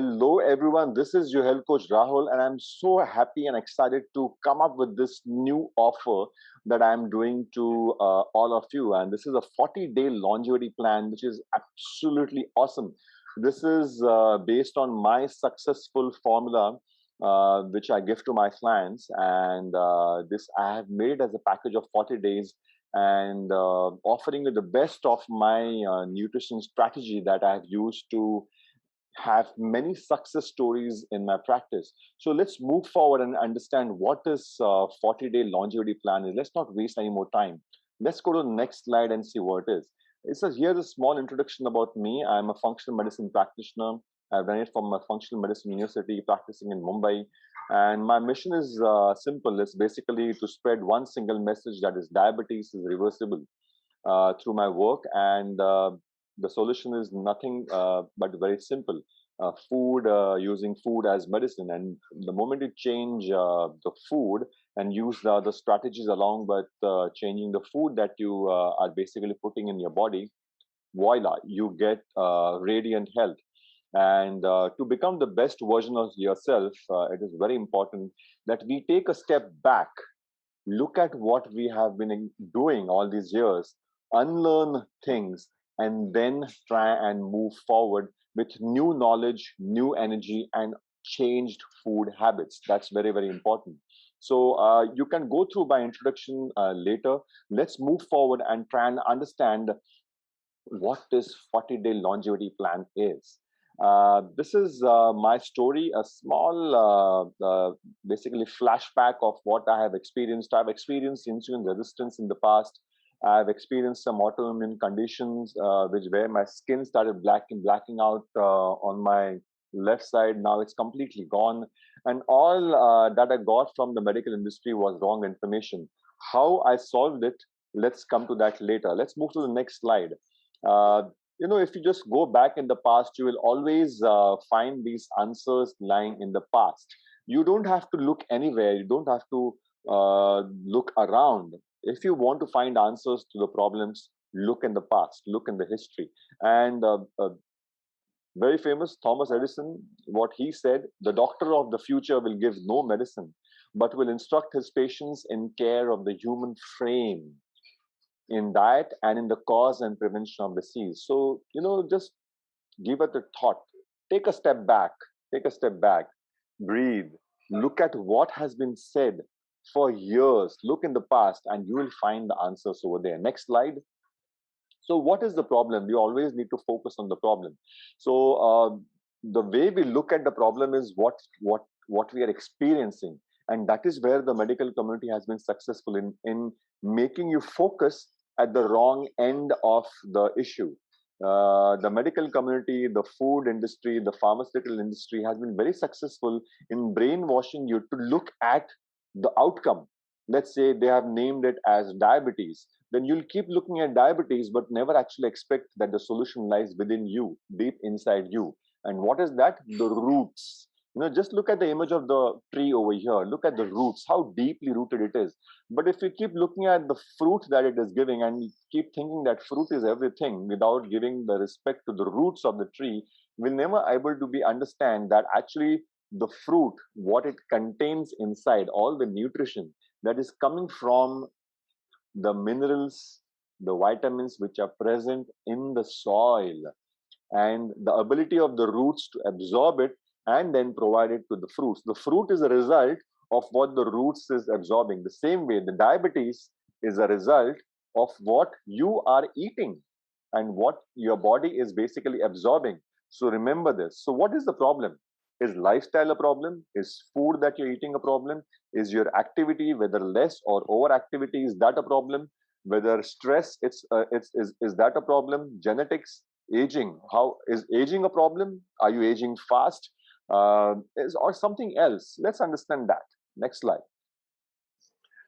Hello, everyone. This is your health coach Rahul, and I'm so happy and excited to come up with this new offer that I'm doing to all of you. And this is a 40-day longevity plan, which is absolutely awesome. This is based on my successful formula, which I give to my clients, and this I have made as a package of 40 days. And offering you the best of my nutrition strategy that I have used to have many success stories in my practice. So let's move forward and understand what this 40-day longevity plan is. Let's not waste any more time. Let's go to the next slide and see what it is. It says here's a small introduction about me. I'm a functional medicine practitioner. I've done it from a functional medicine university practicing in Mumbai. And my mission is simple. It's basically to spread one single message, that is diabetes is reversible through my work. And the solution is nothing but very simple. Using food as medicine. And the moment you change the food and use the strategies along with changing the food that you are basically putting in your body, voila, you get radiant health. And to become the best version of yourself, it is very important that we take a step back, look at what we have been doing all these years, unlearn things, and then try and move forward with new knowledge, new energy, and changed food habits. That's very, very important. So you can go through my introduction later. Let's move forward and try and understand what this 40-day longevity plan is. This is my story, a small, basically flashback of what I have experienced. I've experienced insulin resistance in the past. I've experienced some autoimmune conditions, which where my skin started blacking out on my left side. Now it's completely gone, and all that I got from the medical industry was wrong information. How I solved it? Let's come to that later. Let's move to the next slide. Uh, if you just go back in the past, you will always find these answers lying in the past. You don't have to look anywhere. You don't have to look around. If you want to find answers to the problems, look in the past, look in the history. And very famous Thomas Edison, what he said: the doctor of the future will give no medicine, but will instruct his patients in care of the human frame, in diet, and in the cause and prevention of disease. So, just give it a thought. Take a step back. Take a step back. Breathe. Look at what has been said for years. Look in the past, and you will find the answers over there. Next slide. So, what is the problem? We always need to focus on the problem. So, the way we look at the problem is what we are experiencing, and that is where the medical community has been successful in making you focus at the wrong end of the issue. The medical community, the food industry, the pharmaceutical industry has been very successful in brainwashing you to look at the outcome. Let's say they have named it as diabetes, then you'll keep looking at diabetes, but never actually expect that the solution lies within you, deep inside you. And what is that? The roots. Just look at the image of the tree over here. Look at the roots, how deeply rooted it is. But if you keep looking at the fruit that it is giving and you keep thinking that fruit is everything without giving the respect to the roots of the tree, we'll never able to be understand that actually the fruit, what it contains inside, all the nutrition that is coming from the minerals, the vitamins which are present in the soil, and the ability of the roots to absorb it and then provide it to the fruits. The fruit is a result of what the roots is absorbing. The same way, the diabetes is a result of what you are eating and what your body is basically absorbing. So remember this. So what is the problem? Is lifestyle a problem? Is food that you're eating a problem? Is your activity, whether less or overactivity, is that a problem? Whether stress, is that a problem? Genetics, aging. How is aging a problem? Are you aging fast? Is or something else? Let's understand that. Next slide.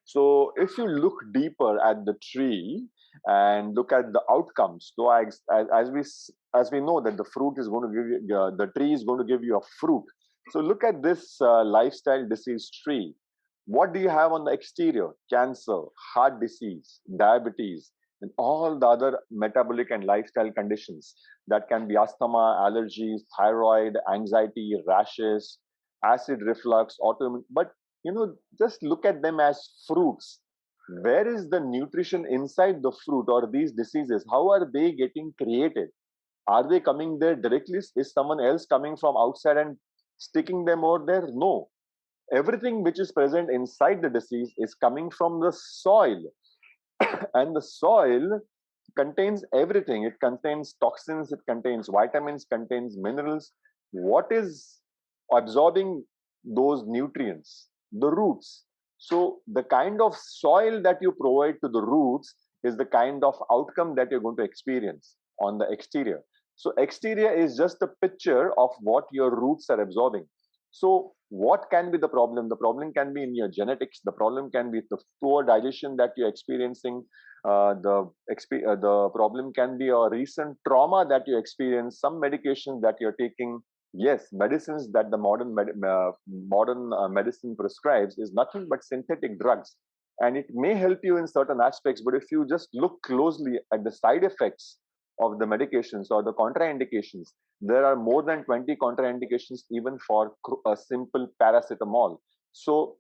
So if you look deeper at the tree and look at the outcomes, so as we know that the fruit is going to give you the tree is going to give you a fruit. So look at this lifestyle disease tree. What do you have on the exterior? Cancer, heart disease, diabetes, and all the other metabolic and lifestyle conditions that can be asthma, allergies, thyroid, anxiety, rashes, acid reflux, autoimmune. But just look at them as fruits. Where is the nutrition inside the fruit or these diseases? How are they getting created? Are they coming there directly? Is someone else coming from outside and sticking them over there? No. Everything which is present inside the disease is coming from the soil, and the soil contains everything. It contains toxins, it contains vitamins, contains minerals. What is absorbing those nutrients? The roots. So the kind of soil that you provide to the roots is the kind of outcome that you're going to experience on the exterior. So exterior is just a picture of what your roots are absorbing. So what can be the problem? The problem can be in your genetics. The problem can be the poor digestion that you're experiencing. The problem can be a recent trauma that you experience, some medications that you're taking. Yes, medicines that the modern medicine prescribes is nothing but synthetic drugs, and it may help you in certain aspects. But if you just look closely at the side effects of the medications or the contraindications, there are more than 20 contraindications even for a simple paracetamol. So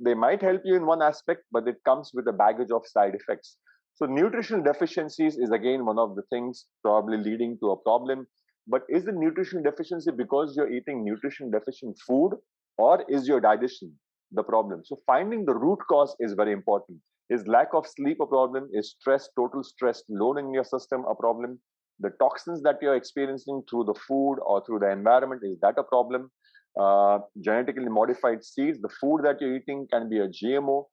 they might help you in one aspect, but it comes with a baggage of side effects. So nutritional deficiencies is again one of the things probably leading to a problem. But is the nutritional deficiency because you're eating nutrition deficient food, or is your digestion the problem? So finding the root cause is very important. Is lack of sleep a problem? Is stress, total stress load in your system a problem? The toxins that you're experiencing through the food or through the environment, is that a problem? Genetically modified seeds, the food that you're eating can be a GMO,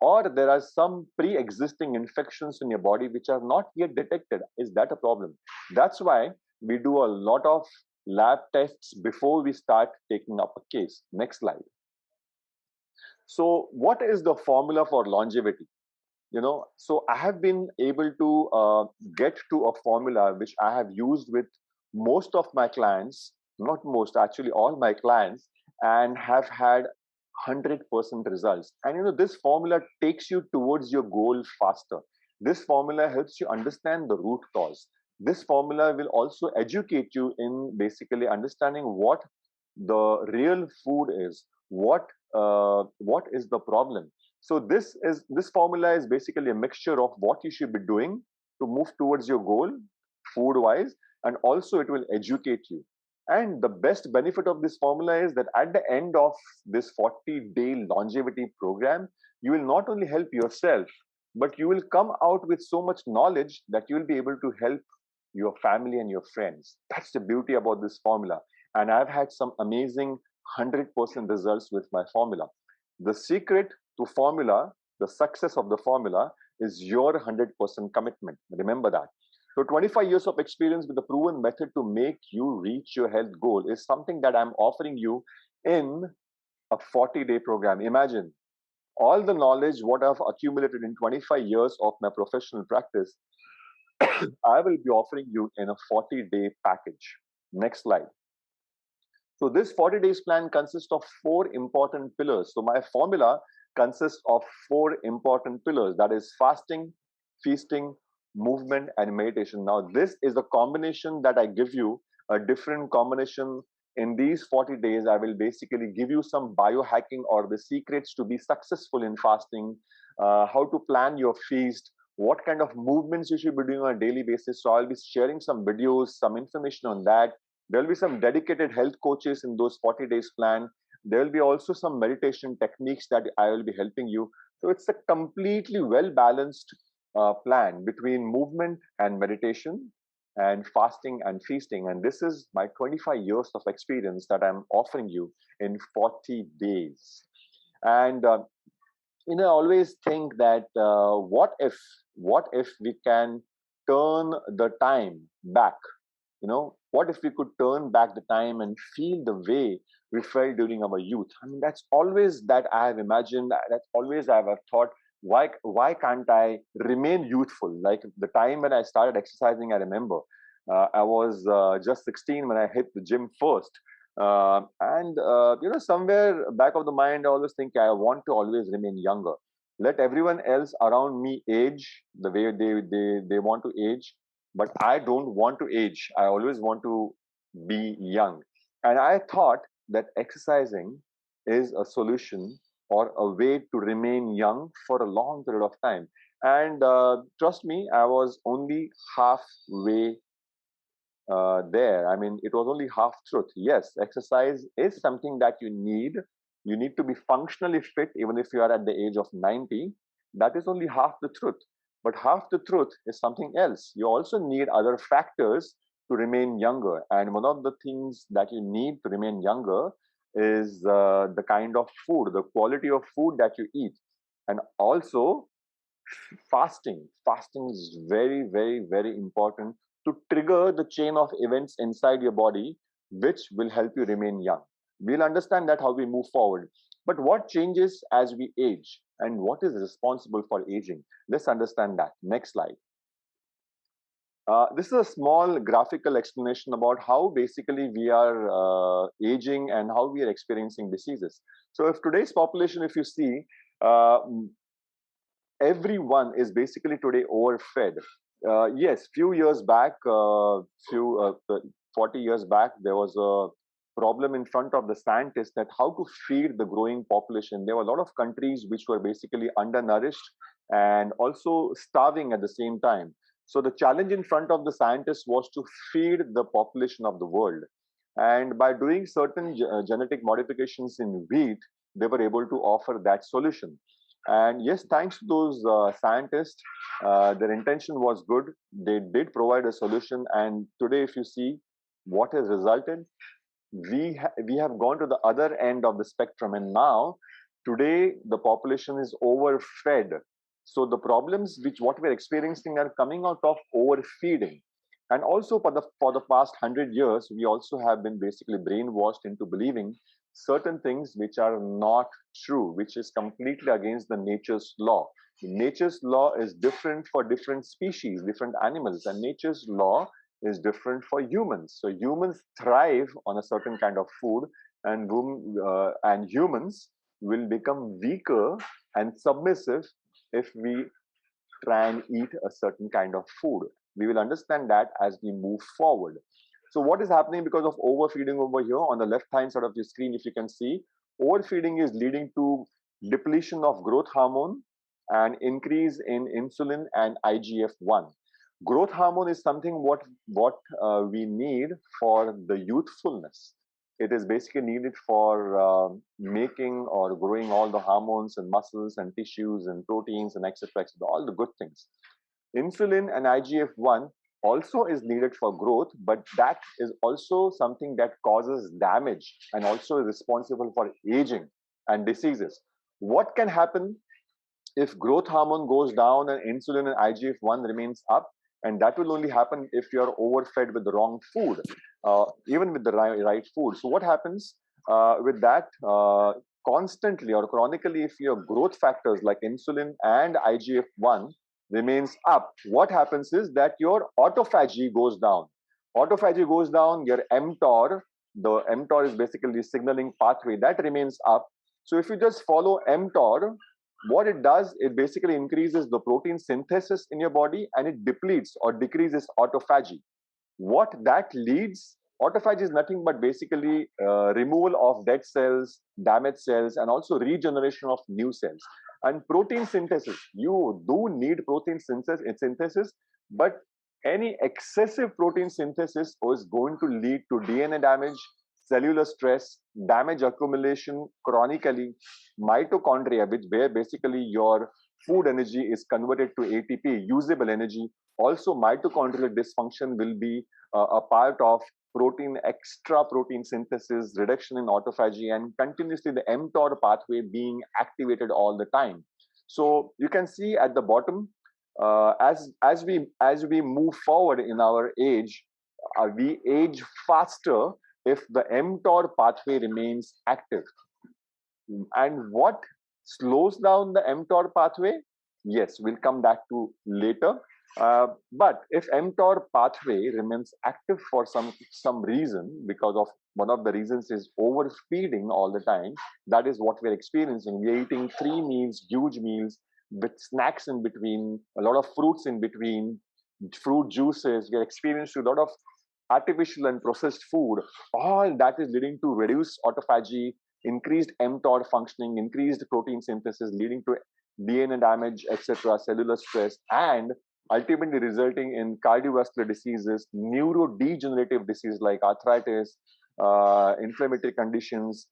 or there are some pre-existing infections in your body which are not yet detected. Is that a problem? That's why we do a lot of lab tests before we start taking up a case. Next slide. So what is the formula for longevity? So I have been able to get to a formula which I have used with most of my clients, not most, actually all my clients, and have had 100% results. And this formula takes you towards your goal faster. This formula helps you understand the root cause. This formula will also educate you in basically understanding what the real food is, what is the problem. So this formula is basically a mixture of what you should be doing to move towards your goal food wise, and also it will educate you. And the best benefit of this formula is that at the end of this 40-day longevity program, you will not only help yourself, but you will come out with so much knowledge that you will be able to help your family and your friends. That's the beauty about this formula. And I've had some amazing 100% results with my formula. The secret to formula, the success of the formula, is your 100% commitment. Remember that. So 25 years of experience with a proven method to make you reach your health goal is something that I'm offering you in a 40-day program. Imagine all the knowledge what I've accumulated in 25 years of my professional practice, I will be offering you in a 40-day package. Next slide. So this 40 days plan consists of 4 important pillars. So my formula consists of 4 important pillars. That is fasting, feasting, movement, and meditation. Now this is the combination that I give you, a different combination. In these 40 days, I will basically give you some biohacking or the secrets to be successful in fasting, how to plan your feast, what kind of movements you should be doing on a daily basis. So I'll be sharing some videos, some information on that. There will be some dedicated health coaches in those 40 days plan. There will be also some meditation techniques that I will be helping you. So it's a completely well balanced plan between movement and meditation and fasting and feasting. And this is my 25 years of experience that I'm offering you in 40 days. And I always think that what if we can turn the time back? What if we could turn back the time and feel the way we felt during our youth? I mean, that's always that I have imagined. That's always I have thought. Why can't I remain youthful? Like the time when I started exercising, I remember I was just 16 when I hit the gym first. And somewhere back of the mind, I always think I want to always remain younger. Let everyone else around me age the way they want to age, but I don't want to age. I always want to be young. And I thought that exercising is a solution or a way to remain young for a long period of time. And trust me, I was only halfway there. I mean, it was only half truth. Yes, exercise is something that you need. You need to be functionally fit, even if you are at the age of 90. That is only half the truth. But half the truth is something else. You also need other factors to remain younger. And one of the things that you need to remain younger is the kind of food, the quality of food that you eat. And also, fasting is very important to trigger the chain of events inside your body, which will help you remain young. We'll understand that how we move forward. But what changes as we age, and what is responsible for aging? Let's understand that. Next slide. This is a small graphical explanation about how basically we are aging and how we are experiencing diseases. So if today's population, if you see, uh, everyone is basically today overfed. Yes, few years back, few 40 years back, there was a problem in front of the scientists that how to feed the growing population. There were a lot of countries which were basically undernourished and also starving at the same time. So the challenge in front of the scientists was to feed the population of the world. And by doing certain genetic modifications in wheat, they were able to offer that solution. And yes, thanks to those scientists, their intention was good. They did provide a solution. And today, if you see what has resulted, we have gone to the other end of the spectrum. And now, today, the population is overfed. So the problems which what we're experiencing are coming out of overfeeding. And also for the past 100 years, we also have been basically brainwashed into believing certain things which are not true, which is completely against the nature's law. Nature's law is different for different species, different animals, and nature's law is different for humans. So humans thrive on a certain kind of food, and humans will become weaker and submissive if we try and eat a certain kind of food. We will understand that as we move forward. So, what is happening because of overfeeding over here on the left hand side of the screen? If you can see, overfeeding is leading to depletion of growth hormone and increase in insulin and IGF-1. Growth hormone is something what we need for the youthfulness. It is basically needed for making or growing all the hormones and muscles and tissues and proteins and etc. etc. all the good things. Insulin and IGF-1 also is needed for growth, but that is also something that causes damage and also is responsible for aging and diseases. What can happen if growth hormone goes down and insulin and IGF-1 remains up? And that will only happen if you're overfed with the wrong food, even with the right food. So what happens with that? Constantly or chronically, if your growth factors like insulin and IGF-1 remains up, what happens is that your autophagy goes down. Autophagy goes down, your mTOR, the mTOR is basically the signaling pathway, that remains up. So if you just follow mTOR, what it does, it basically increases the protein synthesis in your body and it depletes or decreases autophagy. What that leads, autophagy is nothing but basically removal of dead cells, damaged cells, and also regeneration of new cells. And protein synthesis, you do need protein synthesis, but any excessive protein synthesis is going to lead to DNA damage, cellular stress, damage accumulation chronically, mitochondria, which where basically your food energy is converted to ATP, usable energy. Also, mitochondrial dysfunction will be a part of extra protein synthesis, reduction in autophagy, and continuously the mTOR pathway being activated all the time. So you can see at the bottom, as we move forward in our age, we age faster if the mTOR pathway remains active. And what slows down the mTOR pathway? Yes, we'll come back to later. But if mTOR pathway remains active for some reason, because of one of the reasons is overfeeding all the time, that is what we're experiencing. We're eating 3 meals, huge meals, with snacks in between, a lot of fruits in between, fruit juices. We're experiencing a lot of artificial and processed food. All that is leading to reduced autophagy, increased mTOR functioning, increased protein synthesis, leading to DNA damage, etc., cellular stress, and ultimately resulting in cardiovascular diseases, neurodegenerative diseases like arthritis, inflammatory conditions.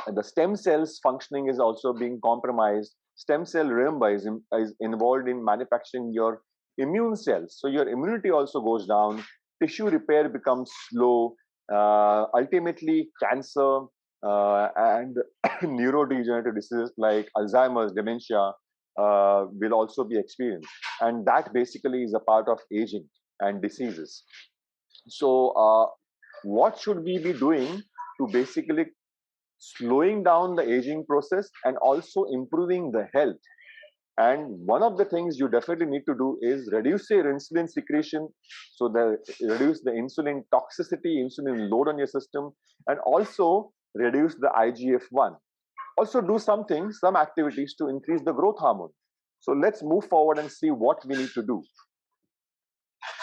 The stem cells functioning is also being compromised. Stem cell, remember, is involved in manufacturing your immune cells. So your immunity also goes down. Tissue repair becomes slow. Ultimately, cancer and neurodegenerative diseases like Alzheimer's, dementia will also be experienced. And that basically is a part of aging and diseases. So, what should we be doing to basically slowing down the aging process and also improving the health? And one of the things you definitely need to do is reduce your insulin secretion, so that reduce the insulin toxicity, insulin load on your system, and also reduce the IGF-1. Also do some activities to increase the growth hormone. So let's move forward and see what we need to do.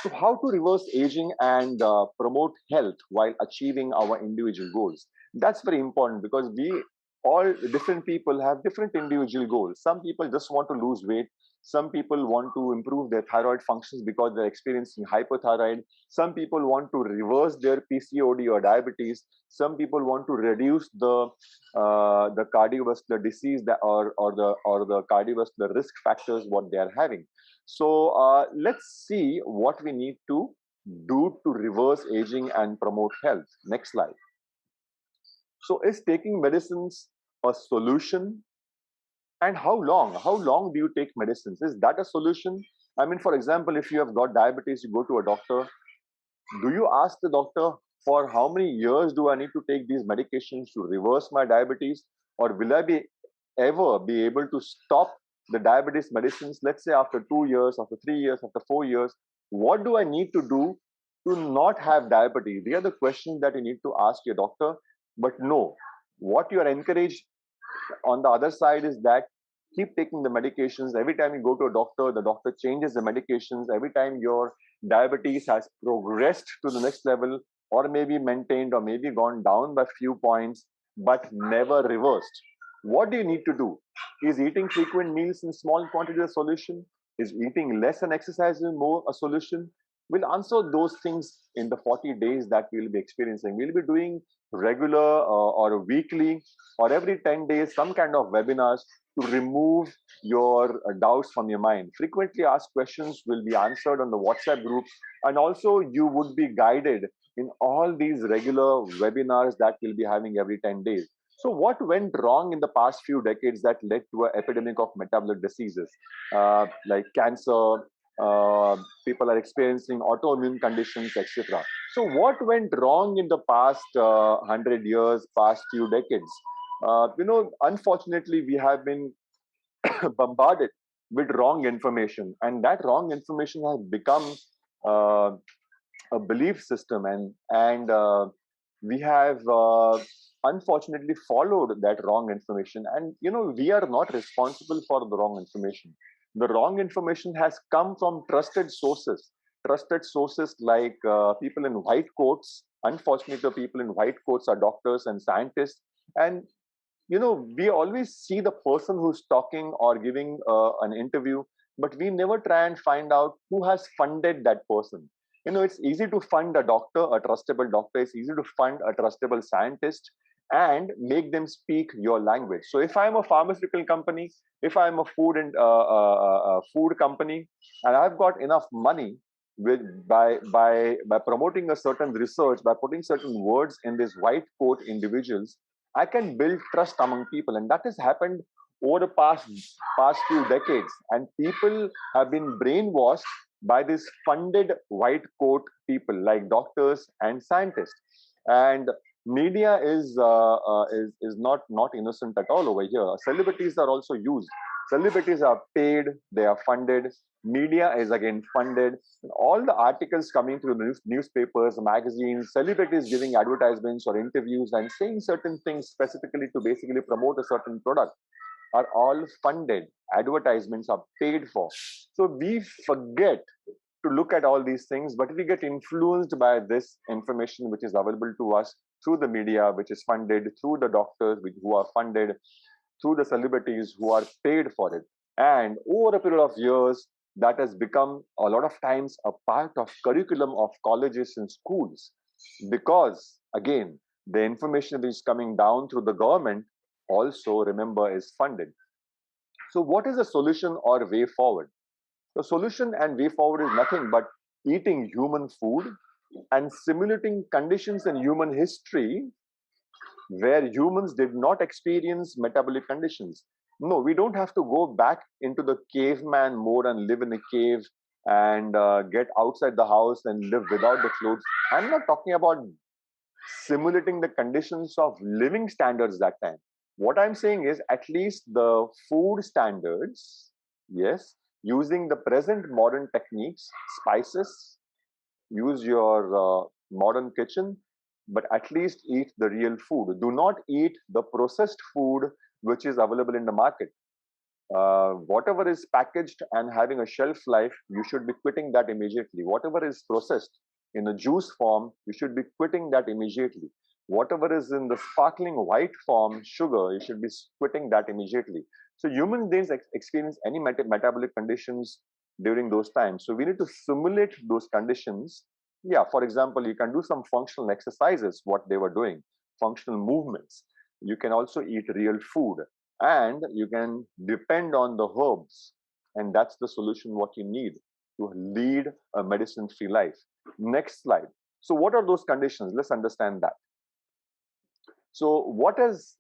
So how to reverse aging and promote health while achieving our individual goals? That's very important, because we all different people have different individual goals. Some people just want to lose weight. Some people want to improve their thyroid functions because they're experiencing hypothyroid. Some people want to reverse their PCOD or diabetes. Some people want to reduce the cardiovascular disease that, or the cardiovascular risk factors what they are having. So let's see what we need to do to reverse aging and promote health. Next slide. So is taking medicines a solution? And how long? How long do you take medicines? Is that a solution? I mean, for example, if you have got diabetes, you go to a doctor. Do you ask the doctor, for how many years do I need to take these medications to reverse my diabetes? Or will I be ever be able to stop the diabetes medicines, let's say after 2 years, after 3 years, after 4 years? What do I need to do to not have diabetes? These are the questions that you need to ask your doctor. But no, what you are encouraged on the other side is that keep taking the medications. Every time you go to a doctor, the doctor changes the medications. Every time your diabetes has progressed to the next level, or maybe maintained, or maybe gone down by few points, but never reversed. What do you need to do? Is eating frequent meals in small quantities a solution? Is eating less and exercising more a solution? We'll answer those things in the 40 days that we'll be experiencing. We'll be doing regular or weekly or every 10 days some kind of webinars to remove your doubts from your mind. Frequently asked questions will be answered on the WhatsApp group, and also you would be guided in all these regular webinars that we'll be having every 10 days. So what went wrong in the past few decades that led to an epidemic of metabolic diseases like cancer? People are experiencing autoimmune conditions, etc. So what went wrong in the past 100 years, past few decades? Unfortunately, we have been bombarded with wrong information, and that wrong information has become uh, a belief system, and we have unfortunately followed that wrong information. And we are not responsible for the wrong information. The wrong information has come from trusted sources like people in white coats. Unfortunately, the people in white coats are doctors and scientists. And we always see the person who's talking or giving an interview, but we never try and find out who has funded that person. It's easy to fund a doctor, a trustable doctor. It's easy to fund a trustable scientist and make them speak your language. So if I'm a pharmaceutical company, if I'm a food company, and I've got enough money with by promoting a certain research, by putting certain words in these white coat individuals, I can build trust among people, and that has happened over the past few decades. And people have been brainwashed by these funded white coat people like doctors and scientists. And media is not innocent at all over here. Celebrities are also used. Celebrities are paid, they are funded, media is again funded. All the articles coming through the newspapers, magazines, celebrities giving advertisements or interviews and saying certain things specifically to basically promote a certain product are all funded. Advertisements are paid for. So we forget to look at all these things, but we get influenced by this information which is available to us through the media, which is funded, through the doctors who are funded, through the celebrities who are paid for it. And over a period of years, that has become a lot of times a part of curriculum of colleges and schools, because again, the information which is coming down through the government also, remember, is funded. So what is the solution or way forward? The solution and way forward is nothing but eating human food and simulating conditions in human history where humans did not experience metabolic conditions. No, we don't have to go back into the caveman mode and live in a cave and get outside the house and live without the clothes. I'm not talking about simulating the conditions of living standards that time. What I'm saying is at least the food standards, yes, using the present modern techniques, spices, use your modern kitchen, but at least eat the real food. Do not eat the processed food which is available in the market. Whatever is packaged and having a shelf life, you should be quitting that immediately. Whatever is processed in a juice form, you should be quitting that immediately. Whatever is in the sparkling white form, sugar, you should be quitting that immediately. So humans didn't experience any metabolic conditions during those times. So we need to simulate those conditions. Yeah, for example, you can do some functional exercises, what they were doing, functional movements. You can also eat real food and you can depend on the herbs. And that's the solution what you need to lead a medicine-free life. Next slide. So what are those conditions? Let's understand that. So what has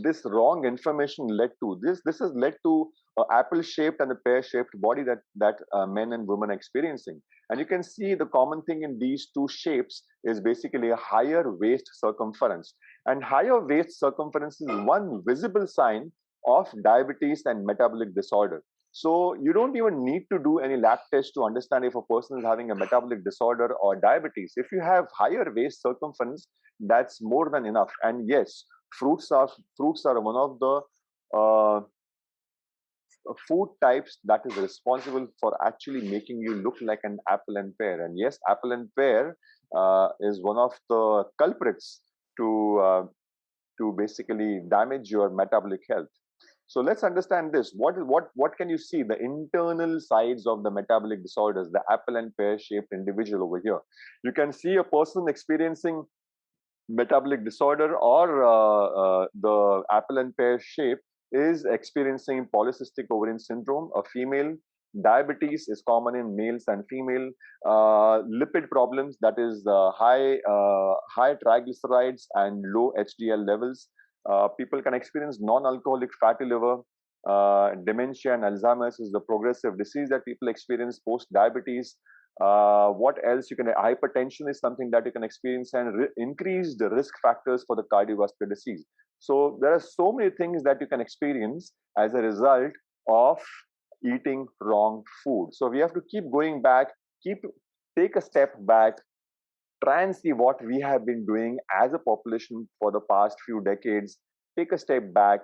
this wrong information led to? This has led to an apple-shaped and a pear-shaped body that men and women are experiencing. And you can see the common thing in these two shapes is basically a higher waist circumference. And higher waist circumference is one visible sign of diabetes and metabolic disorder. So you don't even need to do any lab test to understand if a person is having a metabolic disorder or diabetes. If you have higher waist circumference, that's more than enough. And yes, fruits are one of the food types that is responsible for actually making you look like an apple and pear. And yes, apple and pear is one of the culprits to basically damage your metabolic health. So let's understand this. What can you see? The internal sides of the metabolic disorders, the apple and pear shaped individual over here. You can see a person experiencing metabolic disorder or the apple and pear shape is experiencing polycystic ovarian syndrome. A female, diabetes is common in males and female. Lipid problems, that is high triglycerides and low HDL levels. People can experience non-alcoholic fatty liver. Dementia and Alzheimer's is the progressive disease that people experience post-diabetes. What else? You can hypertension is something that you can experience and increase the risk factors for the cardiovascular disease. So there are so many things that you can experience as a result of eating wrong food. So we have to keep going back, take a step back, try and see what we have been doing as a population for the past few decades, take a step back,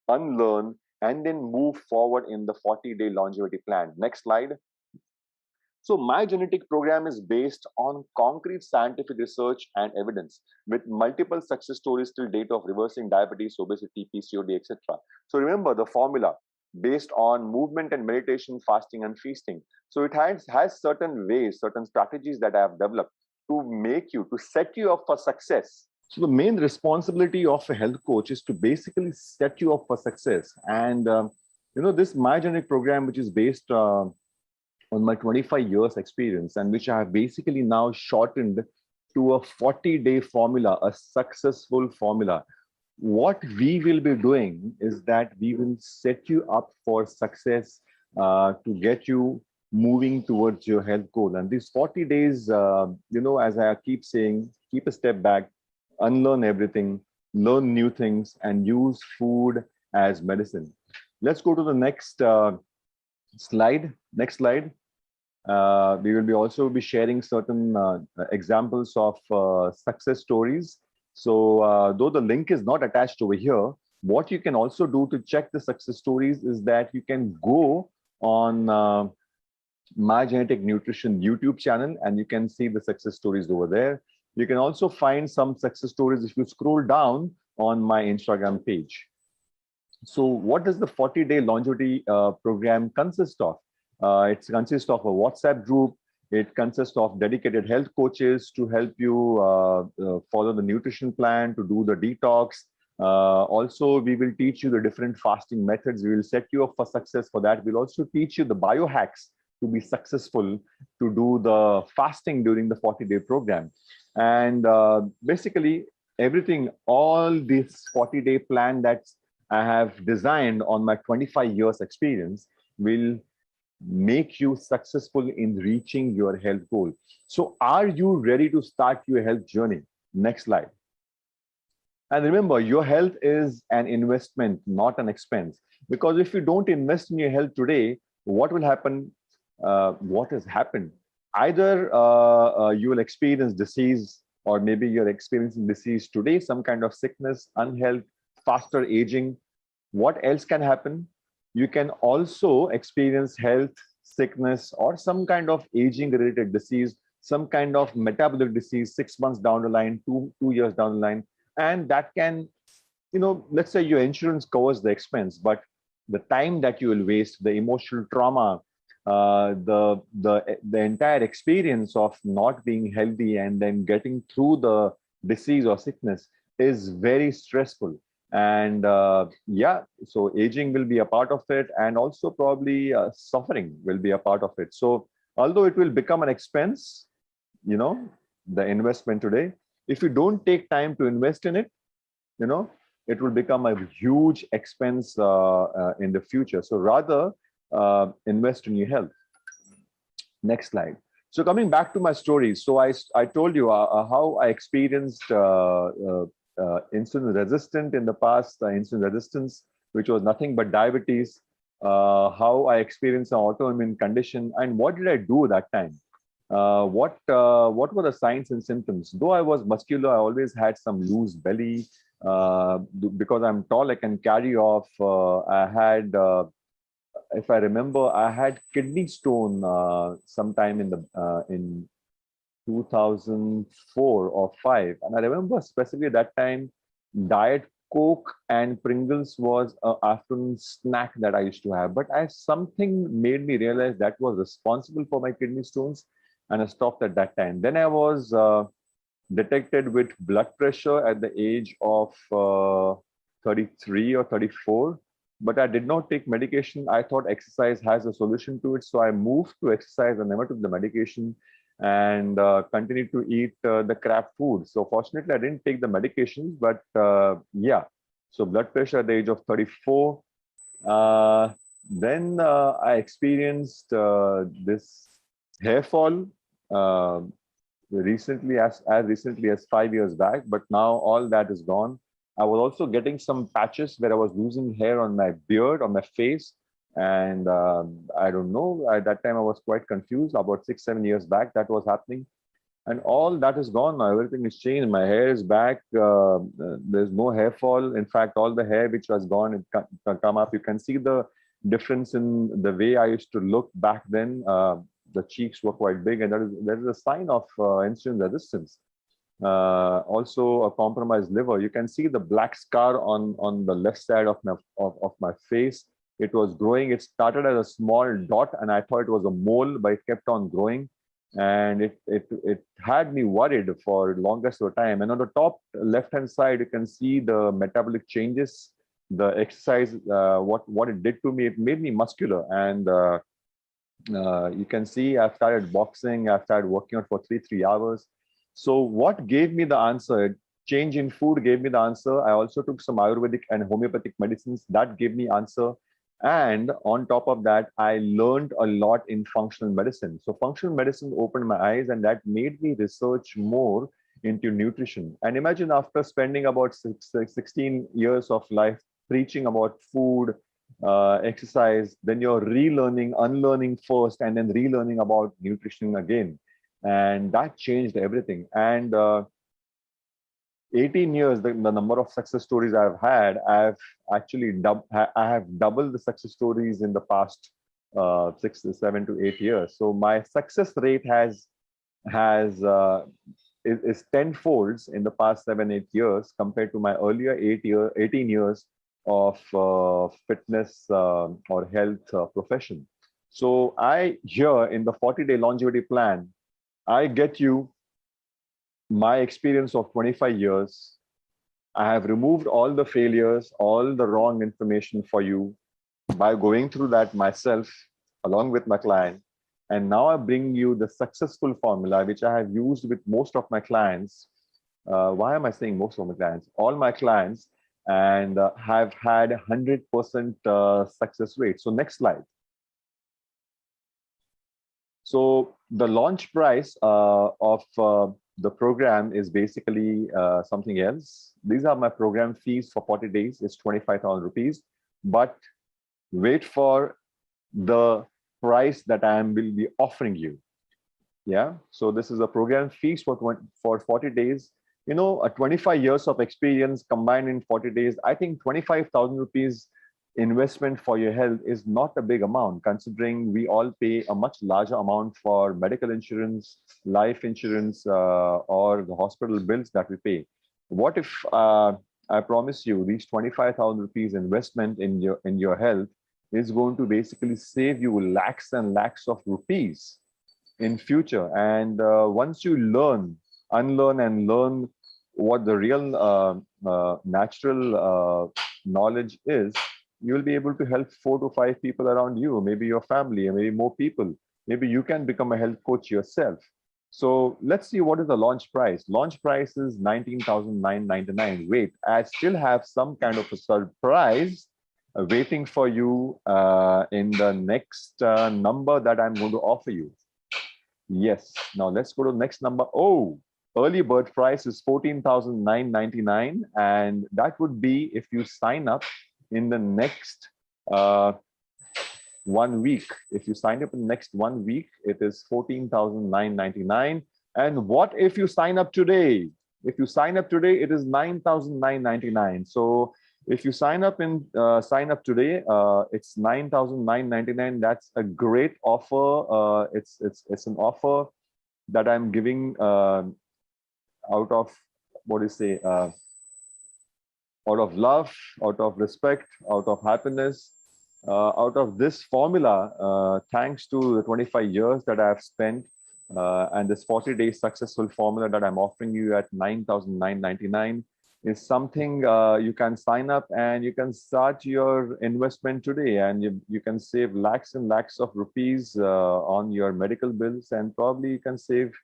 unlearn, and then move forward in the 40-day longevity plan. Next slide. So my genetic program is based on concrete scientific research and evidence with multiple success stories till date of reversing diabetes, obesity, PCOD, etc. So remember the formula based on movement and meditation, fasting and feasting. So it has certain ways, certain strategies that I have developed to set you up for success. So the main responsibility of a health coach is to basically set you up for success. And this My Genetic program, which is based on my 25 years experience and which I have basically now shortened to a 40-day formula, a successful formula. What we will be doing is that we will set you up for success to get you moving towards your health goal. And these 40 days, as I keep saying, keep a step back, unlearn everything, learn new things, and use food as medicine. Let's go to the next slide. Next slide. We will be also be sharing certain examples of success stories. So though the link is not attached over here, what you can also do to check the success stories is that you can go on My Genetic Nutrition YouTube channel and you can see the success stories over there. You can also find some success stories if you scroll down on my Instagram page. So what does the 40-day longevity program consist of? It consists of a WhatsApp group. It consists of dedicated health coaches to help you follow the nutrition plan, to do the detox. Also, we will teach you the different fasting methods. We will set you up for success for that. We'll also teach you the biohacks to be successful to do the fasting during the 40-day program. And basically, everything, all this 40-day plan that's I have designed on my 25 years experience will make you successful in reaching your health goal. So are you ready to start your health journey? Next slide. And remember, your health is an investment, not an expense. Because if you don't invest in your health today, what will happen? What has happened? Either you will experience disease, or maybe you're experiencing disease today, some kind of sickness, unhealth, faster aging. What else can happen? You can also experience health, sickness, or some kind of aging related disease, some kind of metabolic disease 6 months down the line, two years down the line. And that can, let's say your insurance covers the expense, but the time that you will waste, the emotional trauma, the entire experience of not being healthy and then getting through the disease or sickness is very stressful. And yeah, so aging will be a part of it, and also probably suffering will be a part of it. So although it will become an expense, the investment today, if you don't take time to invest in it, it will become a huge expense in the future. So rather invest in your health. Next slide. So coming back to my story, so I told you how I experienced insulin resistant in the past, insulin resistance, which was nothing but diabetes, how I experienced an autoimmune condition, and what did I do that time? What were the signs and symptoms? Though I was muscular, I always had some loose belly. Because I'm tall, I can carry off. I had, if I remember, I had kidney stone sometime in 2004 or 5, and I remember specifically that time, Diet Coke and Pringles was an afternoon snack that I used to have. But something made me realize that was responsible for my kidney stones, and I stopped at that time. Then I was detected with blood pressure at the age of 33 or 34. But I did not take medication. I thought exercise has a solution to it. So I moved to exercise and never took the medication, and continued to eat the crap food. So fortunately, I didn't take the medications, but yeah. So blood pressure at the age of 34. Then I experienced this hair fall recently, as recently as 5 years back, but now all that is gone. I was also getting some patches where I was losing hair on my beard, on my face. And I don't know, at that time I was quite confused. About 6-7 years back that was happening, and all that is gone now. Everything is changed. My hair is back. There's no hair fall. In fact, all the hair which was gone, it can come up. You can see the difference in the way I used to look back then. The cheeks were quite big, and that is a sign of insulin resistance. Also a compromised liver. You can see the black scar on the left side of my face. It was growing. It started as a small dot, and I thought it was a mole, but it kept on growing, and it had me worried for longest of time. And on the top left hand side, you can see the metabolic changes, the exercise, what it did to me. It made me muscular, and you can see I've started boxing. I've started working out for three hours. So what gave me the answer? Change in food gave me the answer. I also took some Ayurvedic and homeopathic medicines that gave me answer. And on top of that, I learned a lot in functional medicine. So functional medicine opened my eyes, and that made me research more into nutrition. And imagine, after spending about 16 years of life preaching about food, exercise, then you're relearning, unlearning first, and then relearning about nutrition again. And that changed everything. And 18 years, the number of success stories I've had, I've actually I have doubled the success stories in the past 7 to 8 years. So my success rate has is tenfolds in the past 7 8 years compared to my earlier 18 years of fitness or health profession. So I here in the 40-day longevity plan, I get you my experience of 25 years. I have removed all the failures, all the wrong information for you by going through that myself along with my client. And now I bring you the successful formula, which I have used with most of my clients. Why am I saying most of my clients? All my clients, and have had 100% success rate. So next slide. So the launch price of the program is basically something else. These are my program fees for 40 days. It's 25,000 rupees. But wait for the price that I will be offering you. Yeah. So this is a program fees for 40 days. You know, a 25 years of experience combined in 40 days. I think 25,000 rupees investment for your health is not a big amount, considering we all pay a much larger amount for medical insurance, life insurance, or the hospital bills that we pay. What if I promise you these 25,000 rupees investment in your health is going to basically save you lakhs and lakhs of rupees in future? And once you unlearn and learn what the real natural knowledge is, you will be able to help 4 to 5 people around you, maybe your family, and maybe more people. Maybe you can become a health coach yourself. So let's see what is the launch price. Launch price is 19,999. Wait, I still have some kind of a surprise waiting for you in the next number that I'm going to offer you. Yes. Now let's go to the next number. Oh, early bird price is 14,999, and that would be if you sign up in the next 1 week. If you sign up in the next 1 week, it is 14,999. And what if you sign up today? If you sign up today, it is 9,999. So if you sign up today, it's 9,999. That's a great offer. It's an offer that I'm giving out of what do you say? Out of love, out of respect, out of happiness, out of this formula, thanks to the 25 years that I have spent and this 40-day successful formula that I'm offering you at 9,999 is something you can sign up and you can start your investment today, and you can save lakhs and lakhs of rupees on your medical bills, and probably you can save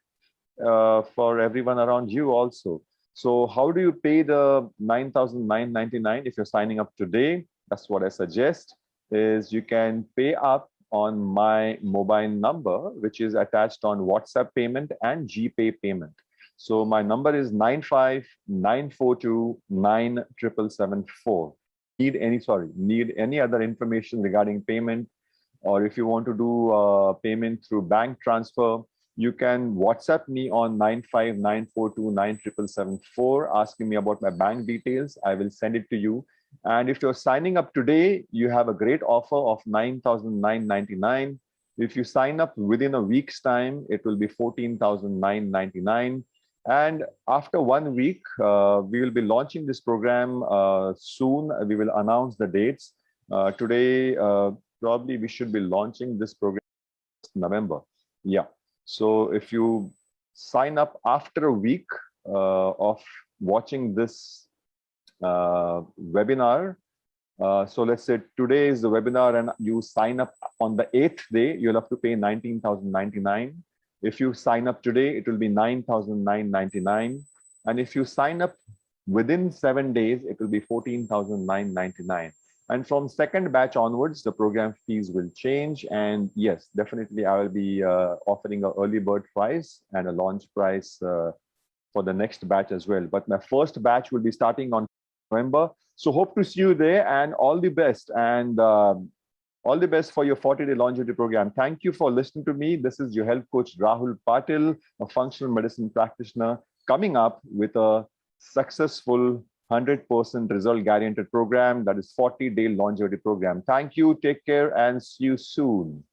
for everyone around you also. So how do you pay the 9,999 if you're signing up today? That's what I suggest, is you can pay up on my mobile number, which is attached on WhatsApp payment and GPay payment. So my number is 9594297774. Need any other information regarding payment, or if you want to do payment through bank transfer, you can WhatsApp me on 9594297774, asking me about my bank details. I will send it to you. And if you're signing up today, you have a great offer of 9,999. If you sign up within a week's time, it will be 14,999. And after 1 week, we will be launching this program soon. We will announce the dates. Today, probably we should be launching this program in November. Yeah. So if you sign up after a week of watching this webinar, so let's say today is the webinar and you sign up on the 8th day, you'll have to pay 19,099. If you sign up today, it will be 9,999. And if you sign up within 7 days, it will be 14,999. And from second batch onwards, the program fees will change. And yes, definitely I will be offering an early bird price and a launch price for the next batch as well. But my first batch will be starting on November. So hope to see you there, and all the best. And all the best for your 40-day longevity program. Thank you for listening to me. This is your health coach, Rahul Patil, a functional medicine practitioner, coming up with a successful 100% result guaranteed program, that is 40-day longevity program. Thank you. Take care and see you soon.